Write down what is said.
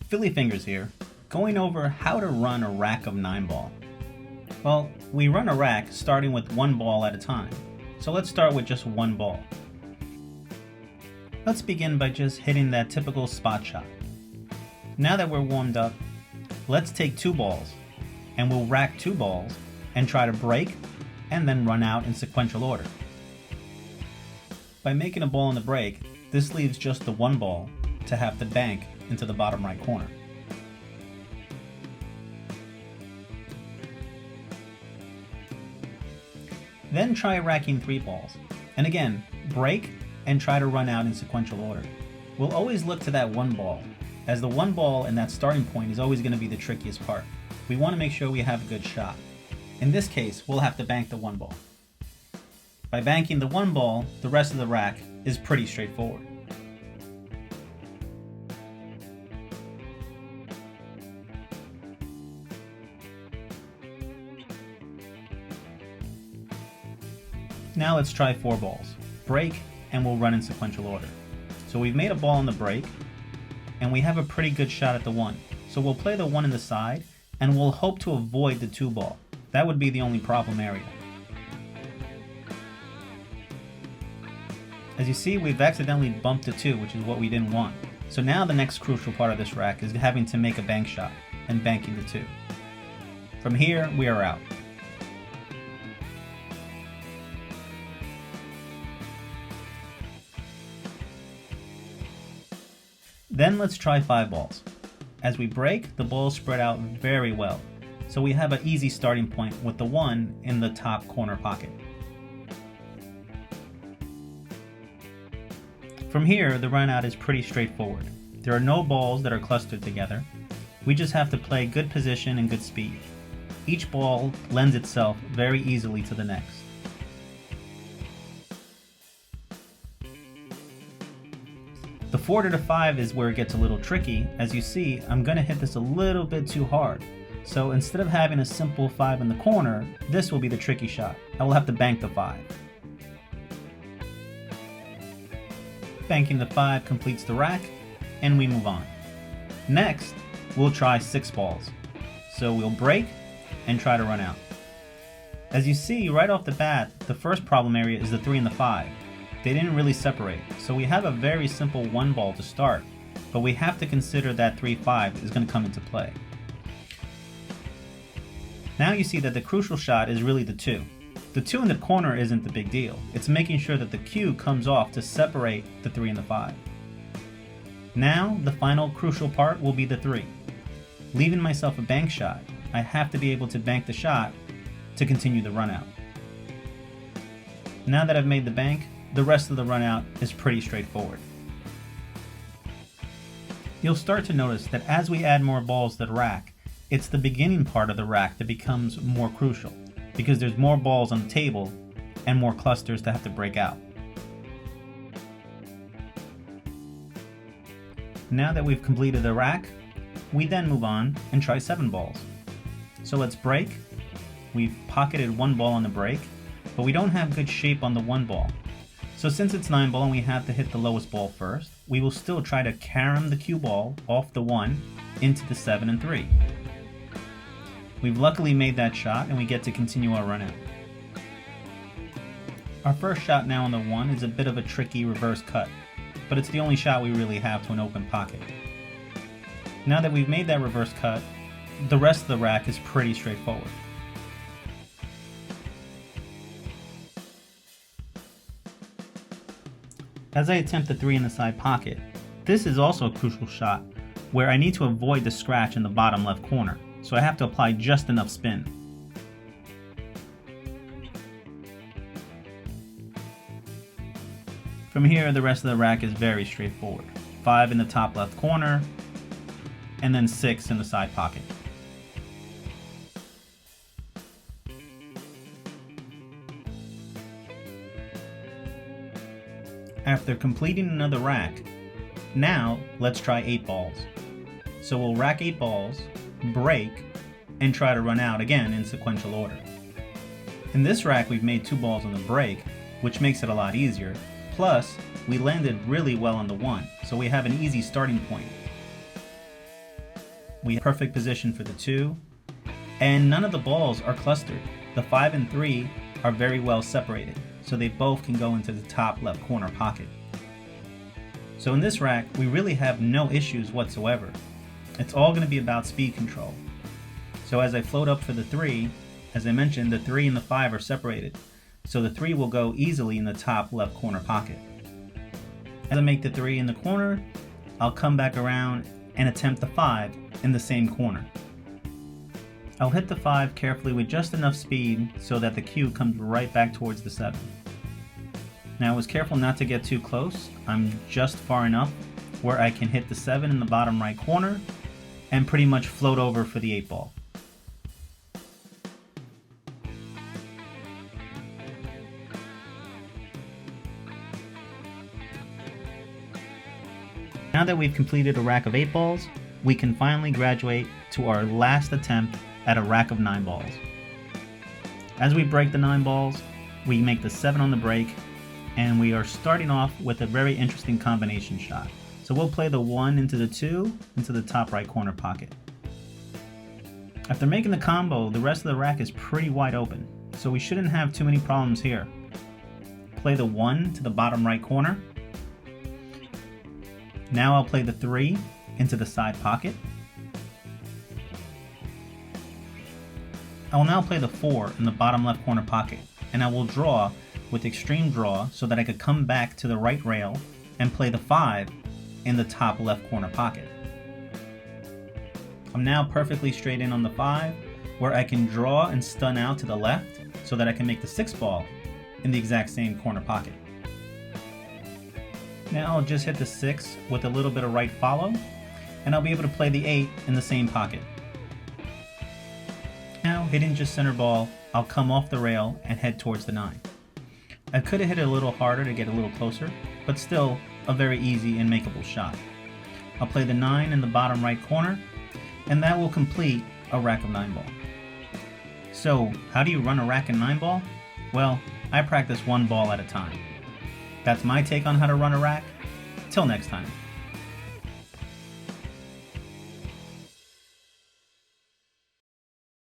Philly Fingers here, going over how to run a rack of 9 ball. Well, we run a rack starting with 1 ball at a time, so let's start with just 1 ball. Let's begin by just hitting that typical spot shot. Now that we're warmed up, let's take 2 balls, and we'll rack 2 balls and try to break and then run out in sequential order. By making a ball in the break, this leaves just the 1 ball to have to bank into the bottom right corner. Then try racking 3 balls, and again, break and try to run out in sequential order. We'll always look to that 1 ball, as the 1 ball and that starting point is always going to be the trickiest part. We want to make sure we have a good shot. In this case, we'll have to bank the 1 ball. By banking the 1 ball, the rest of the rack is pretty straightforward. Now let's try 4 balls. Break, and we'll run in sequential order. So we've made a ball on the break, and we have a pretty good shot at the 1. So we'll play the 1 in the side, and we'll hope to avoid the 2 ball. That would be the only problem area. As you see, we've accidentally bumped the 2, which is what we didn't want. So now the next crucial part of this rack is having to make a bank shot, and banking the 2. From here, we are out. Then let's try 5 balls. As we break, the balls spread out very well, so we have an easy starting point with the 1 in the top corner pocket. From here, the run out is pretty straightforward. There are no balls that are clustered together. We just have to play good position and good speed. Each ball lends itself very easily to the next. The 4 to the 5 is where it gets a little tricky. As you see, I'm going to hit this a little bit too hard. So instead of having a simple 5 in the corner, this will be the tricky shot. I will have to bank the 5. Banking the 5 completes the rack, and we move on. Next, we'll try 6 balls. So we'll break and try to run out. As you see, right off the bat, the first problem area is the 3 and the 5. They didn't really separate, so we have a very simple 1 ball to start, but we have to consider that 3-5 is going to come into play. Now you see that the crucial shot is really the 2. The 2 in the corner isn't the big deal. It's making sure that the cue comes off to separate the 3 and the 5. Now, the final crucial part will be the 3. Leaving myself a bank shot, I have to be able to bank the shot to continue the run out. Now that I've made the bank, the rest of the run out is pretty straightforward. You'll start to notice that as we add more balls to the rack, it's the beginning part of the rack that becomes more crucial, because there's more balls on the table and more clusters to have to break out. Now that we've completed the rack, we then move on and try 7 balls. So let's break. We've pocketed 1 ball on the break, but we don't have good shape on the 1 ball. So since it's 9 ball and we have to hit the lowest ball first, we will still try to carom the cue ball off the 1 into the 7 and 3. We've luckily made that shot and we get to continue our run out. Our first shot now on the 1 is a bit of a tricky reverse cut, but it's the only shot we really have to an open pocket. Now that we've made that reverse cut, the rest of the rack is pretty straightforward. As I attempt the 3 in the side pocket, this is also a crucial shot where I need to avoid the scratch in the bottom left corner, so I have to apply just enough spin. From here, the rest of the rack is very straightforward. 5 in the top left corner, and then 6 in the side pocket. After completing another rack, now let's try 8 balls. So we'll rack 8 balls, break, and try to run out again in sequential order. In this rack we've made 2 balls on the break, which makes it a lot easier, plus we landed really well on the 1, so we have an easy starting point. We have perfect position for the 2, and none of the balls are clustered. The 5 and 3 are very well separated, so they both can go into the top left corner pocket. So in this rack, we really have no issues whatsoever. It's all going to be about speed control. So as I float up for the 3, as I mentioned, the 3 and the 5 are separated, so the 3 will go easily in the top left corner pocket. As I make the 3 in the corner, I'll come back around and attempt the 5 in the same corner. I'll hit the 5 carefully with just enough speed so that the cue comes right back towards the 7. Now I was careful not to get too close. I'm just far enough where I can hit the 7 in the bottom right corner and pretty much float over for the 8 ball. Now that we've completed a rack of 8 balls, we can finally graduate to our last attempt at a rack of 9 balls. As we break the 9 balls, we make the 7 on the break, and we are starting off with a very interesting combination shot. So we'll play the 1 into the 2 into the top right corner pocket. After making the combo, the rest of the rack is pretty wide open, so we shouldn't have too many problems here. Play the 1 to the bottom right corner. Now I'll play the 3 into the side pocket. I will now play the 4 in the bottom left corner pocket, and I will draw with extreme draw so that I could come back to the right rail and play the 5 in the top left corner pocket. I'm now perfectly straight in on the 5, where I can draw and stun out to the left so that I can make the 6 ball in the exact same corner pocket. Now I'll just hit the 6 with a little bit of right follow, and I'll be able to play the 8 in the same pocket. Now, hitting just center ball, I'll come off the rail and head towards the 9. I could have hit it a little harder to get a little closer, but still a very easy and makeable shot. I'll play the 9 in the bottom right corner, and that will complete a rack of 9 ball. So, how do you run a rack of 9 ball? Well, I practice one ball at a time. That's my take on how to run a rack. Till next time.